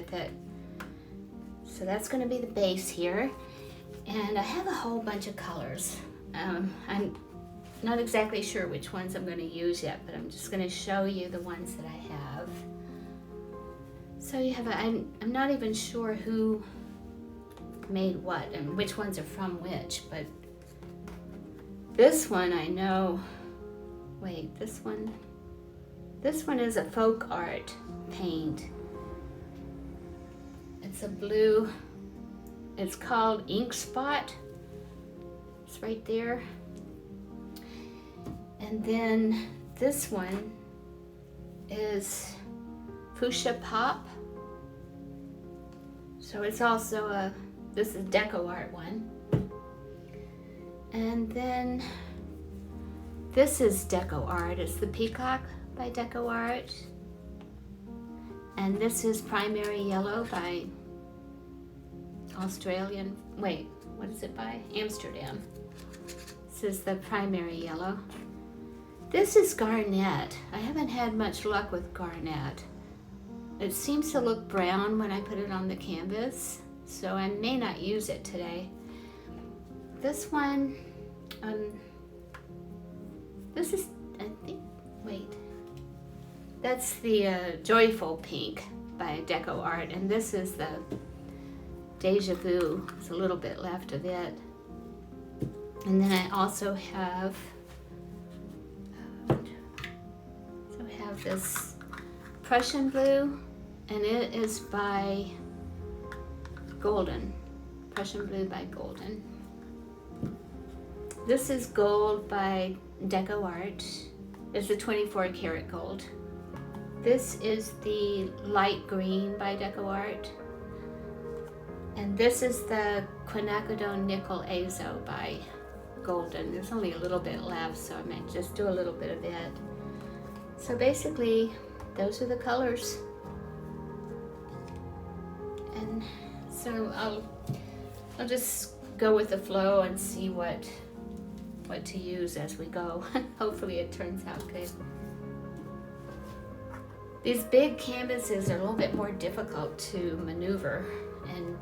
with it. So that's going to be the base here. And I have a whole bunch of colors. I'm not exactly sure which ones I'm going to use yet, but I'm just going to show you the ones that I have. So you have, I'm not even sure who made what and which ones are from which, but this one I know, wait, this one is a folk art paint. It's a blue, it's called Ink Spot. It's right there. And then this one is Fuchsia Pop. So it's also this is deco art one. And then this is deco art. It's the Peacock by Deco Art. And this is Primary Yellow by Australian, wait, what is it by? Amsterdam. This is the Primary Yellow. This is Garnet. I haven't had much luck with Garnet. It seems to look brown when I put it on the canvas, so I may not use it today. This one, this is, I think, wait. That's the Joyful Pink by Deco Art, and this is the Deja Vue. There's a little bit left of it. And then I also have, this Prussian blue, and it is by Golden. Prussian blue by Golden. This is gold by Deco Art. It's a 24 karat gold. This is the light green by Deco Art. And this is the quinacridone nickel azo by Golden. There's only a little bit left, so I might just do a little bit of it. So basically, those are the colors. And so I'll just go with the flow and see what to use as we go. Hopefully it turns out good. These big canvases are a little bit more difficult to maneuver, and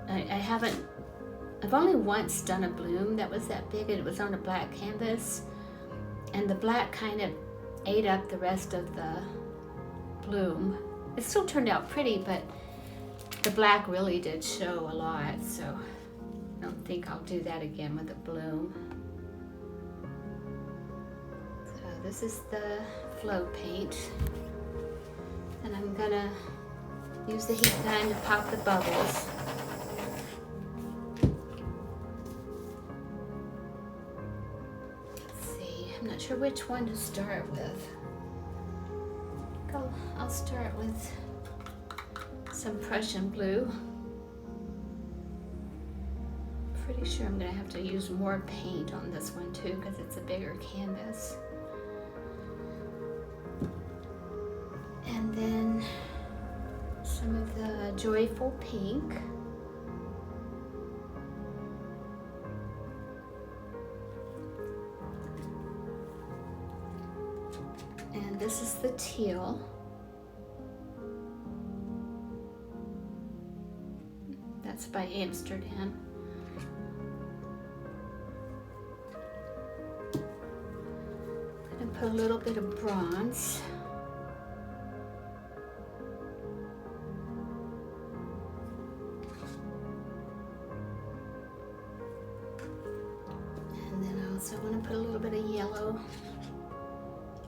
I've only once done a bloom that was that big, and it was on a black canvas, and the black kind of ate up the rest of the bloom. It still turned out pretty, but the black really did show a lot, so I don't think I'll do that again with a bloom. So this is the flow paint, and I'm gonna use the heat gun to pop the bubbles. Let's see, I'm not sure which one to start with. I'll start with some Prussian blue. Pretty sure I'm gonna have to use more paint on this one too, because it's a bigger canvas. And then some of the Joyful Pink. And this is the Teal. That's by Amsterdam. I'm gonna put a little bit of bronze. And then I also want to put a little bit of yellow.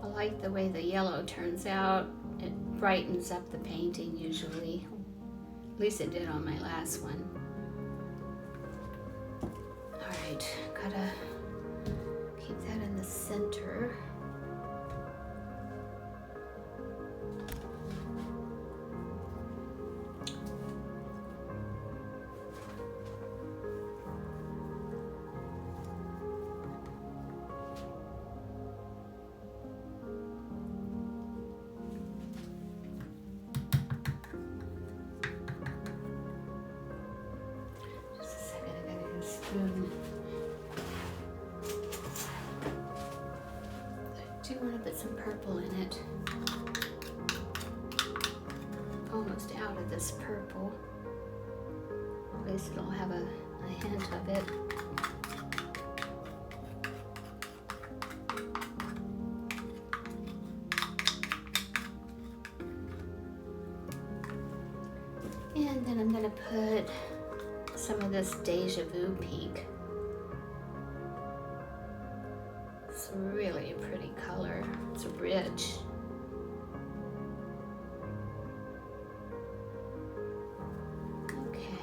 I like the way the yellow turns out. It brightens up the painting usually. At least it did on my last one. All right, gotta keep that in the center. I do want to put some purple in it. almost out of this purple. At least it'll have a hint of it. And then I'm going to put some of this Deja Vue pink. It's really a pretty color. It's rich. Okay.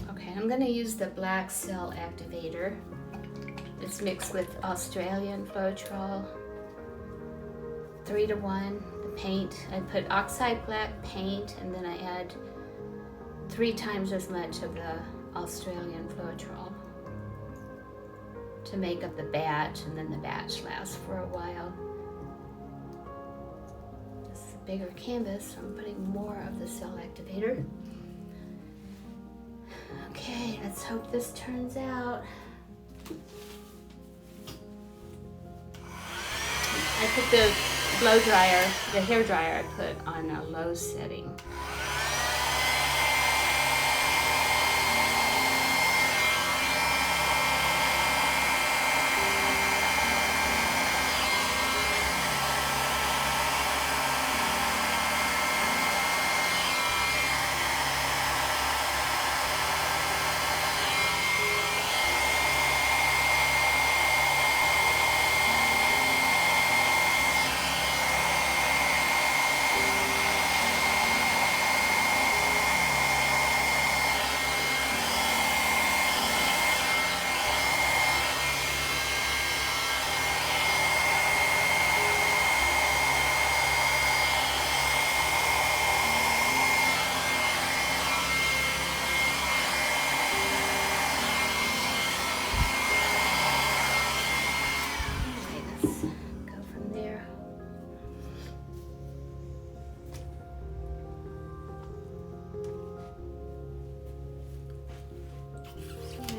Okay, I'm going to use the black cell activator. It's mixed with Australian Floetrol, 3:1. The paint, I put oxide black paint, and then I add 3 times as much of the Australian Floetrol to make up the batch, and then the batch lasts for a while. This is a bigger canvas, so I'm putting more of the cell activator. Okay, let's hope this turns out. I put the blow dryer, the hair dryer I put on a low setting.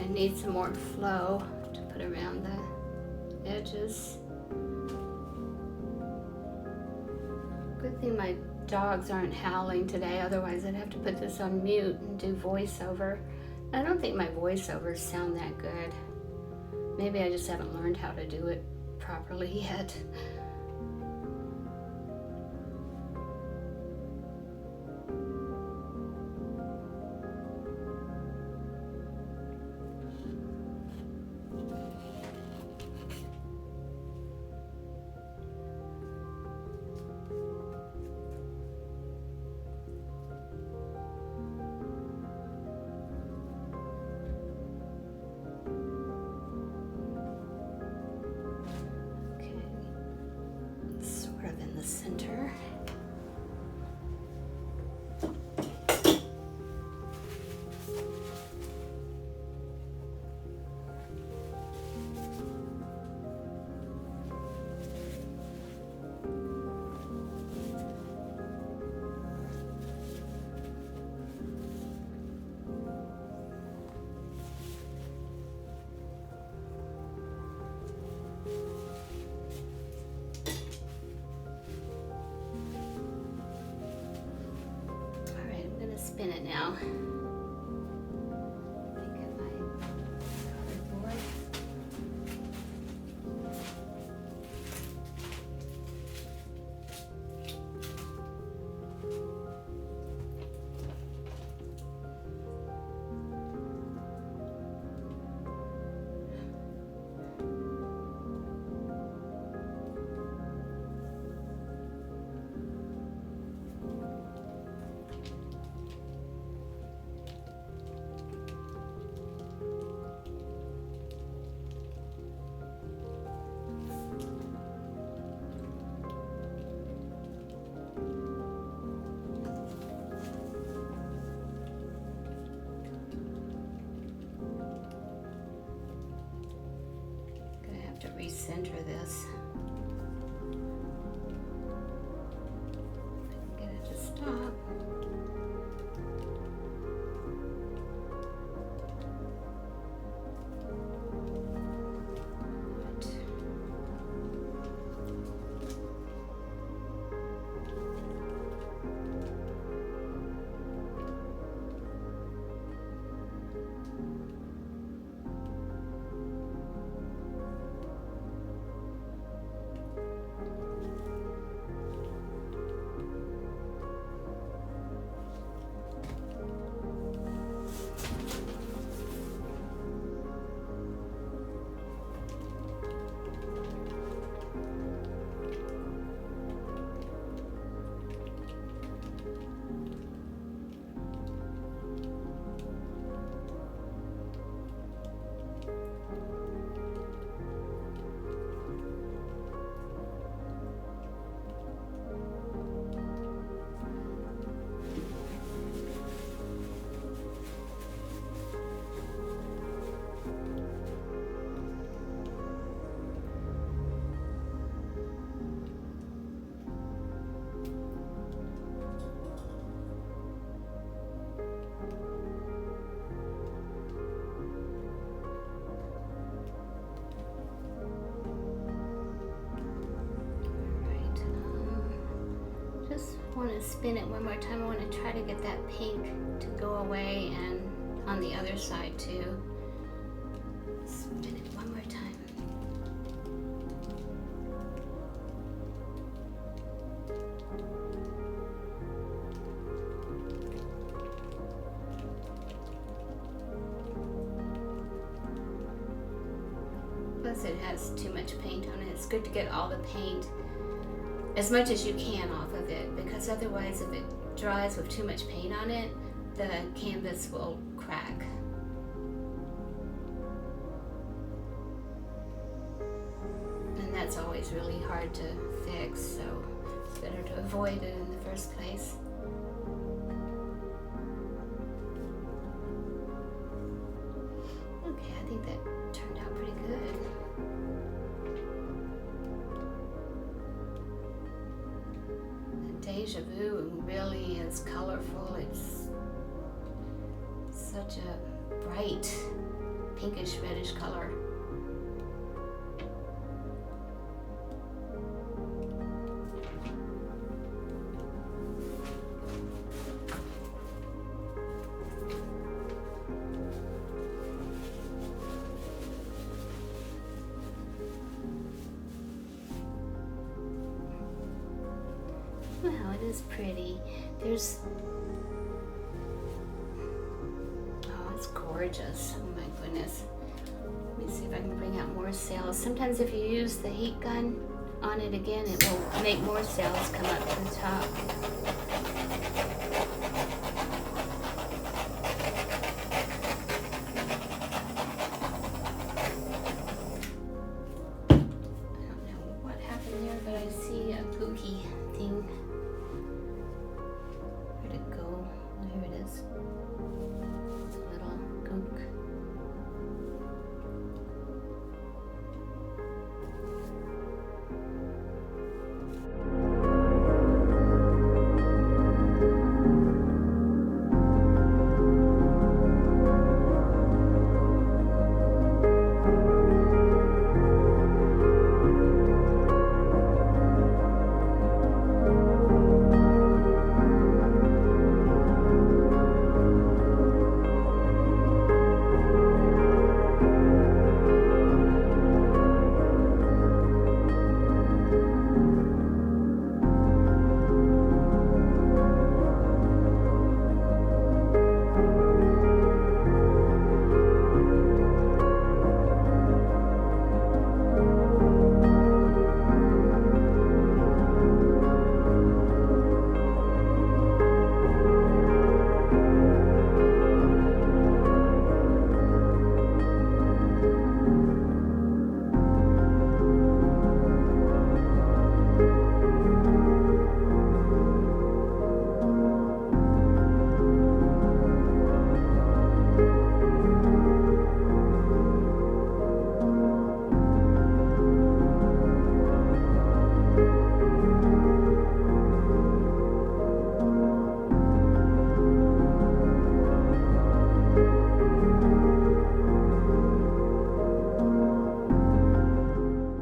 Need some more flow to put around the edges. Good thing my dogs aren't howling today, otherwise I'd have to put this on mute and do voiceover. I don't think my voiceovers sound that good. Maybe I just haven't learned how to do it properly yet. Center. Spin it now. Get my colored board. To recenter this. Get it to stop. Good. to spin it one more time. I want to try to get that pink to go away, and on the other side too. Spin it one more time. Plus it has too much paint on it. It's good to get all the paint, as much as you can, off of it, because otherwise if it dries with too much paint on it, the canvas will crack. And that's always really hard to fix, so it's better to avoid it in the first place. Okay, I think that turned out pretty good. Deja Vue really is colorful. It's such a bright pinkish reddish color. Wow, it is pretty. There's, oh, it's gorgeous. Oh my goodness. Let me see if I can bring out more sails. Sometimes if you use the heat gun on it again, it will make more sails come up to the top. I don't know what happened there, but I see a pookie thing. Where'd it go? There it is. It's a little gook.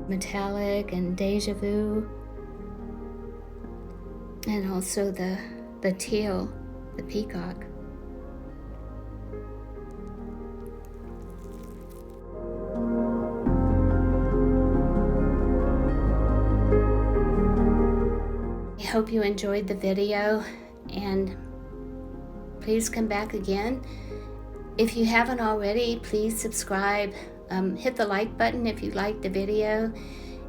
Metallic and Deja Vue, and also the Teal, the peacock. I hope you enjoyed the video, and please come back again. If you haven't already, please subscribe. Hit the like button if you liked the video,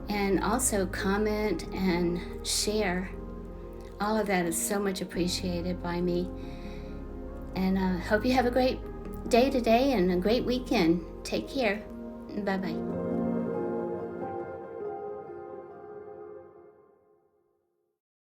and also comment and share. All of that is so much appreciated by me. And hope you have a great day today and a great weekend. Take care. Bye-bye.